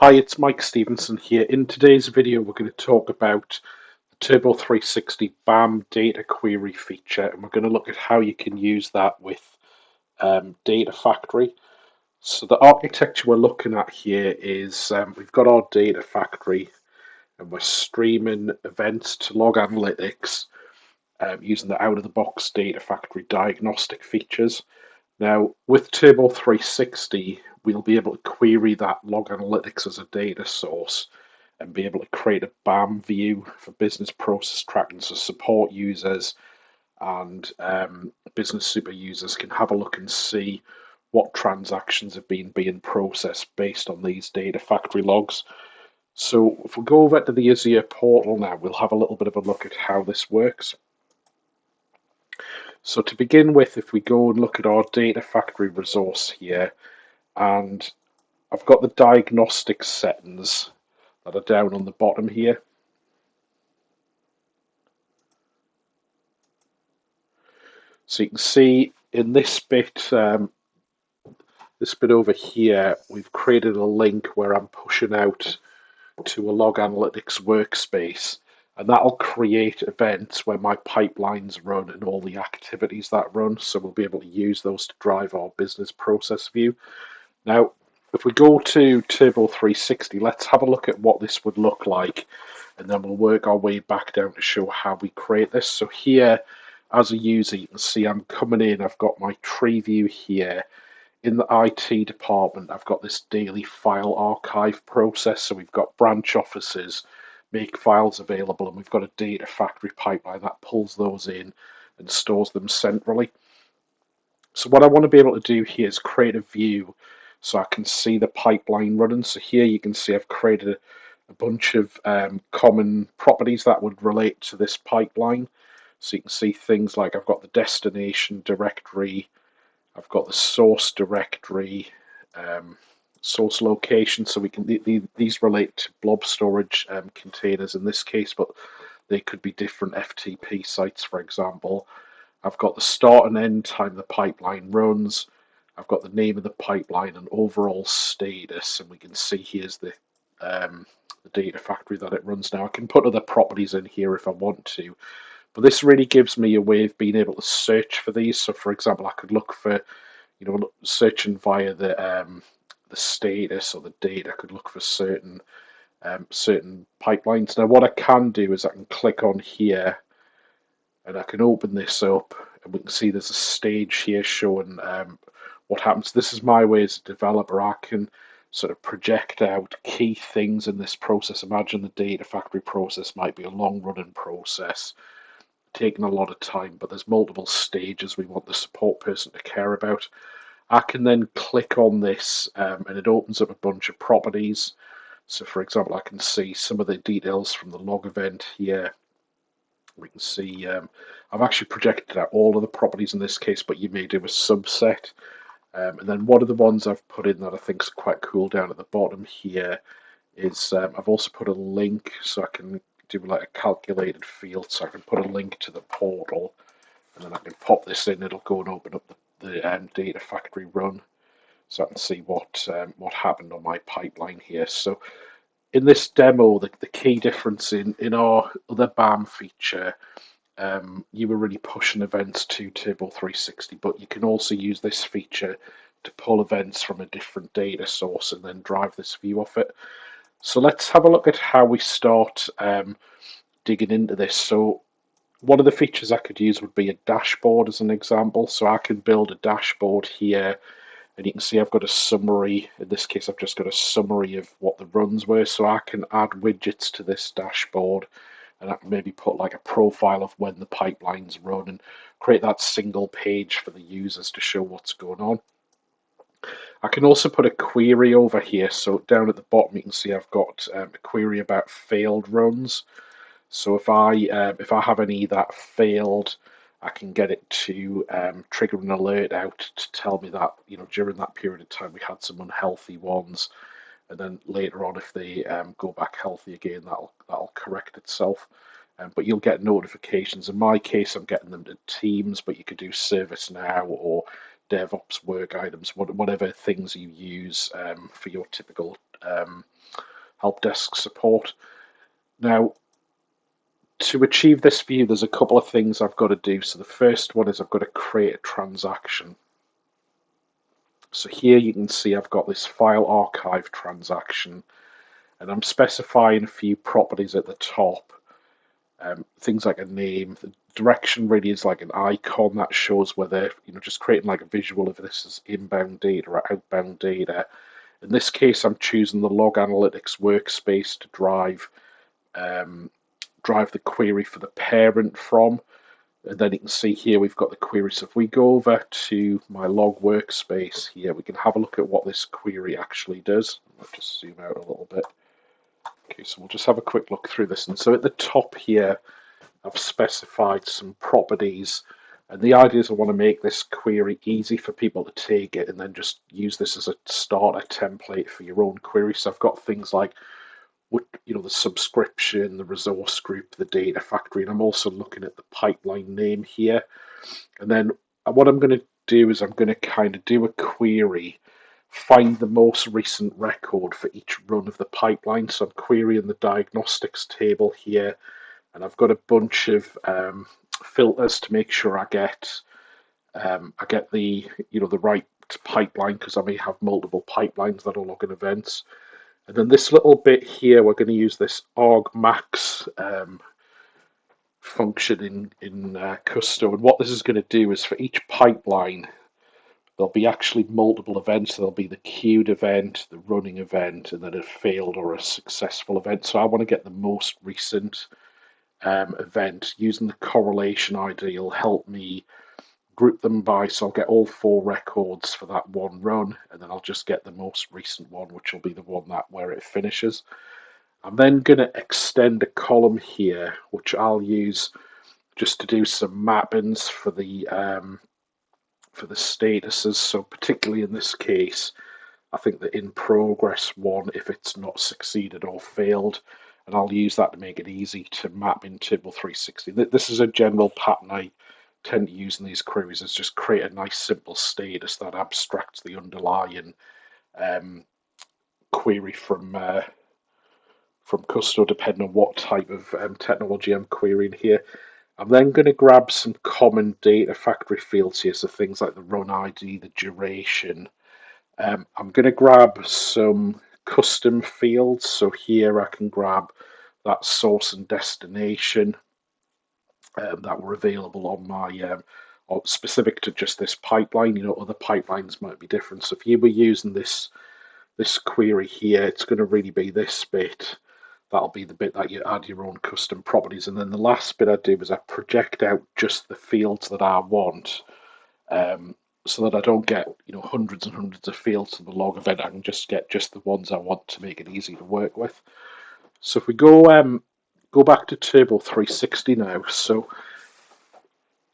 Hi, it's Mike Stephenson here. In today's video, we're going to talk about the Turbo 360 BAM data query feature, and we're going to look at how you can use that with Data Factory. So the architecture we're looking at here is we've got our Data Factory, and we're streaming events to log analytics using the out-of-the-box Data Factory diagnostic features. Now, with Turbo 360, we'll be able to query that log analytics as a data source and be able to create a BAM view for business process tracking, so support users and business super users can have a look and see what transactions have been being processed based on these Data Factory logs. So if we go over to the Azure portal now, we'll have a little bit of a look at how this works. So to begin with, if we go and look at our Data Factory resource here, and I've got the diagnostic settings that are down on the bottom here. So you can see in this bit over here, we've created a link where I'm pushing out to a log analytics workspace, and that'll create events where my pipelines run and all the activities that run. So we'll be able to use those to drive our business process view. Now, if we go to Turbo 360, let's have a look at what this would look like, and then we'll work our way back down to show how we create this. So here, as a user, you can see I'm coming in, I've got my tree view here. In the IT department, I've got this daily file archive process. So we've got branch offices make files available, and we've got a Data Factory pipeline that pulls those in and stores them centrally. So what I want to be able to do here is create a view so I can see the pipeline running. So here you can see I've created a bunch of common properties that would relate to this pipeline. So you can see things like I've got the destination directory, I've got the source directory, source location. So we can these relate to blob storage containers in this case, but they could be different FTP sites, for example. I've got the start and end time the pipeline runs. I've got the name of the pipeline and overall status, and we can see here's the Data Factory that it runs now. I can put other properties in here if I want to, but this really gives me a way of being able to search for these. So, for example, I could look for, searching via the status or the date. I could look for certain pipelines. Now, what I can do is I can click on here, and I can open this up, and we can see there's a stage here showing what happens. This is my way as a developer. I can sort of project out key things in this process. Imagine the Data Factory process might be a long-running process, taking a lot of time, but there's multiple stages we want the support person to care about. I can then click on this, and it opens up a bunch of properties. So, for example, I can see some of the details from the log event here. We can see I've actually projected out all of the properties in this case, but you may do a subset. And then one of the ones I've put in that I think is quite cool down at the bottom here is I've also put a link, so I can do like a calculated field. So I can put a link to the portal, and then I can pop this in. It'll go and open up the Data Factory run, so I can see what happened on my pipeline here. So in this demo, the key difference in our other BAM feature, you were really pushing events to Turbo 360, but you can also use this feature to pull events from a different data source and then drive this view off it. So let's have a look at how we start digging into this. So one of the features I could use would be a dashboard as an example. So I can build a dashboard here, and you can see I've got a summary. In this case, I've just got a summary of what the runs were. So I can add widgets to this dashboard, and I can maybe put like a profile of when the pipelines run and create that single page for the users to show what's going on. I can also put a query over here. So down at the bottom, you can see I've got a query about failed runs. So if I have any that failed, I can get it to trigger an alert out to tell me that during that period of time we had some unhealthy ones, and then later on if they go back healthy again, that'll correct itself. But you'll get notifications. In my case, I'm getting them to Teams, but you could do ServiceNow or DevOps work items, whatever things you use for your typical help desk support. Now, to achieve this view, there's a couple of things I've got to do. So the first one is I've got to create a transaction. So here you can see I've got this file archive transaction, and I'm specifying a few properties at the top. Things like a name. The direction really is like an icon that shows whether, just creating like a visual of this as inbound data or outbound data. In this case, I'm choosing the log analytics workspace to drive the query for the parent from. And then you can see here we've got the query. So if we go over to my log workspace here, we can have a look at what this query actually does. I'll just zoom out a little bit. Okay, so we'll just have a quick look through this. And so at the top here, I've specified some properties. And the idea is I want to make this query easy for people to take it and then just use this as a starter template for your own query. So I've got things like the subscription, the resource group, the data factory, and I'm also looking at the pipeline name here. And then what I'm going to do is I'm going to kind of do a query, find the most recent record for each run of the pipeline. So I'm querying the diagnostics table here, and I've got a bunch of filters to make sure I get the the right pipeline, because I may have multiple pipelines that are logging events. And then this little bit here, we're going to use this argmax function in Custo. And what this is going to do is for each pipeline, there'll be actually multiple events. There'll be the queued event, the running event, and then a failed or a successful event. So I want to get the most recent event. Using the correlation ID will help me group them by, so I'll get all 4 records for that one run, and then I'll just get the most recent one, which will be the one where it finishes. I'm then going to extend a column here, which I'll use just to do some mappings for the statuses. So particularly in this case, I think the in progress one, if it's not succeeded or failed, and I'll use that to make it easy to map in Table 360. This is a general pattern I tend to use in these queries, is just create a nice simple status that abstracts the underlying query from Custo, depending on what type of technology I'm querying here. I'm then going to grab some common data factory fields here, so things like the run ID, the duration. I'm going to grab some custom fields, so here I can grab that source and destination that were available on my or specific to just this pipeline. Other pipelines might be different. So if you were using this query here, it's going to really be this bit. That'll be the bit that you add your own custom properties. And then the last bit I do is I project out just the fields that I want, so that I don't get hundreds and hundreds of fields to the log event. I can just get just the ones I want to make it easy to work with. So if we go back to Turbo 360 now. So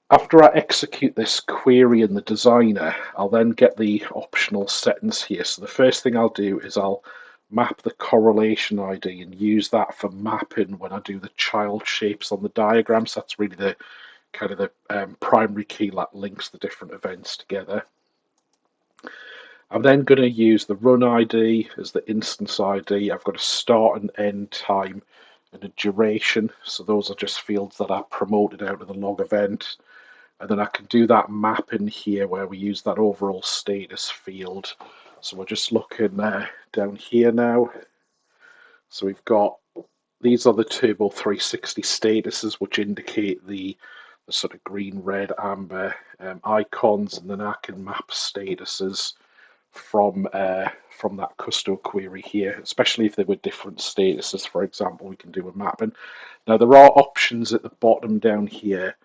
after I execute this query in the designer, I'll then get the optional settings here. So the first thing I'll do is I'll map the correlation ID and use that for mapping when I do the child shapes on the diagrams. That's really the kind of the primary key that links the different events together. I'm then going to use the run ID as the instance ID. I've got a start and end time and a duration. So those are just fields that are promoted out of the log event. And then I can do that mapping here where we use that overall status field. So we're just looking down here now. So we've got, these are the Turbo 360 statuses, which indicate the sort of green, red, amber icons, and then I can map statuses from that Custo query here, especially if there were different statuses. For example, we can do a mapping. Now there are options at the bottom down here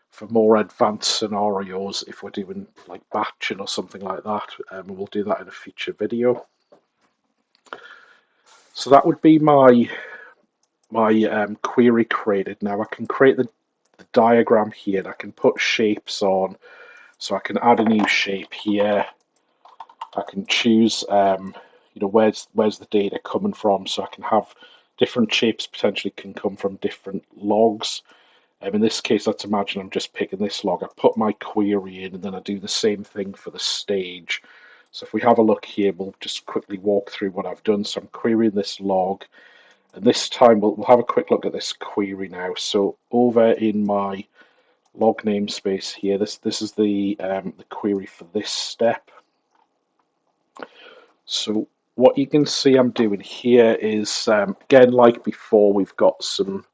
for more advanced scenarios if we're doing like batching or something like that, and we'll do that in a future video. So that would be my query created. Now I can create the diagram here, and I can put shapes on. So I can add a new shape here. I can choose where's the data coming from, so I can have different shapes potentially can come from different logs. In this case, let's imagine I'm just picking this log. I put my query in, and then I do the same thing for the stage. So if we have a look here, we'll just quickly walk through what I've done. So I'm querying this log, and this time we'll have a quick look at this query now. So over in my log namespace here, this is the query for this step. So what you can see I'm doing here is, again, like before, we've got some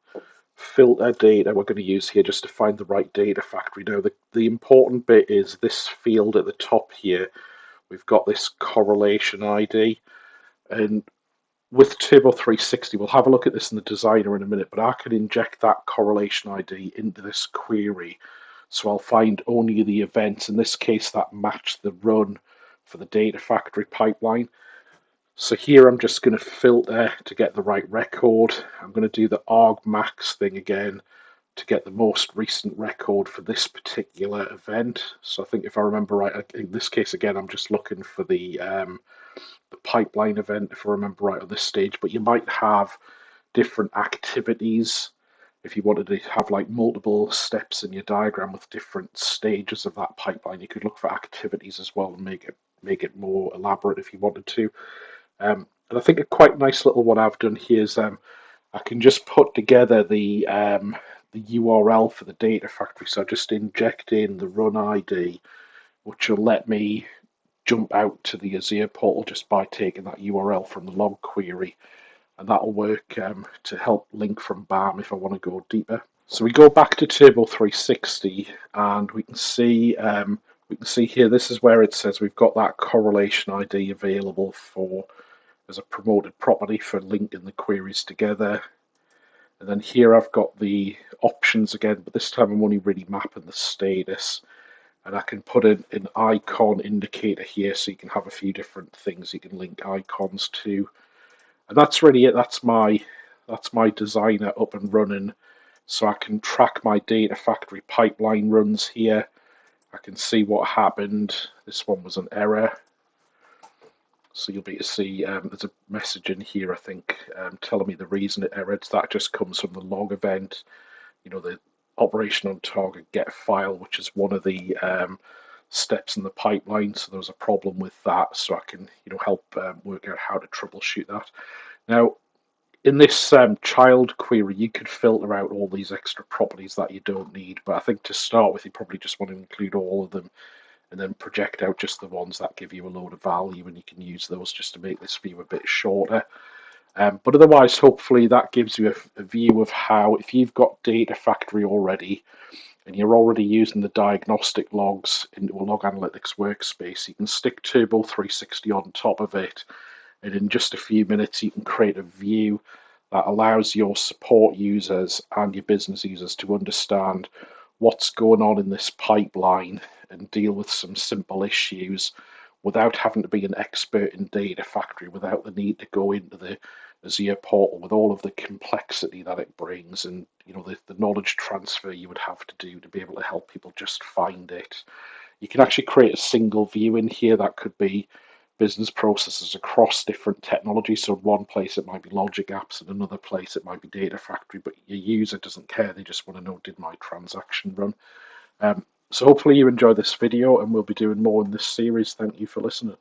filter data we're going to use here just to find the right data factory. Now, the important bit is this field at the top here. We've got this correlation ID, and with Turbo 360, we'll have a look at this in the designer in a minute, but I can inject that correlation ID into this query. So I'll find only the events, in this case, that match the run for the data factory pipeline. So here I'm just going to filter to get the right record. I'm going to do the argmax thing again to get the most recent record for this particular event. So I think if I remember right, in this case again, I'm just looking for the pipeline event, if I remember right on this stage, but you might have different activities. If you wanted to have like multiple steps in your diagram with different stages of that pipeline, you could look for activities as well and make it more elaborate if you wanted to. And I think a quite nice little one I've done here is I can just put together the URL for the data factory. So I just inject in the run ID, which will let me jump out to the Azure portal just by taking that URL from the log query. And that'll work to help link from BAM if I want to go deeper. So we go back to Turbo 360 and we can see here, this is where it says we've got that correlation ID available for as a promoted property for linking the queries together. And then here I've got the options again, but this time I'm only really mapping the status. And I can put in an icon indicator here so you can have a few different things you can link icons to. And that's really it. That's my designer up and running. So I can track my data factory pipeline runs here. I can see what happened. This one was an error. So you'll be able to see there's a message in here, I think, telling me the reason it errored. That just comes from the log event, the operation on target get file, which is one of the steps in the pipeline. So there was a problem with that. So I can, help work out how to troubleshoot that. Now, in this child query, you could filter out all these extra properties that you don't need. But I think to start with, you probably just want to include all of them, and then project out just the ones that give you a load of value, and you can use those just to make this view a bit shorter. But otherwise, hopefully that gives you a view of how, if you've got Data Factory already, and you're already using the diagnostic logs into a log analytics workspace, you can stick Turbo 360 on top of it, and in just a few minutes you can create a view that allows your support users and your business users to understand what's going on in this pipeline and deal with some simple issues without having to be an expert in Data Factory, without the need to go into the Azure portal with all of the complexity that it brings, and the knowledge transfer you would have to do to be able to help people just find it. You can actually create a single view in here that could be business processes across different technologies. So in one place it might be Logic Apps, and another place it might be Data Factory, but your user doesn't care. They just want to know, did my transaction run? So hopefully you enjoy this video, and we'll be doing more in this series. Thank you for listening.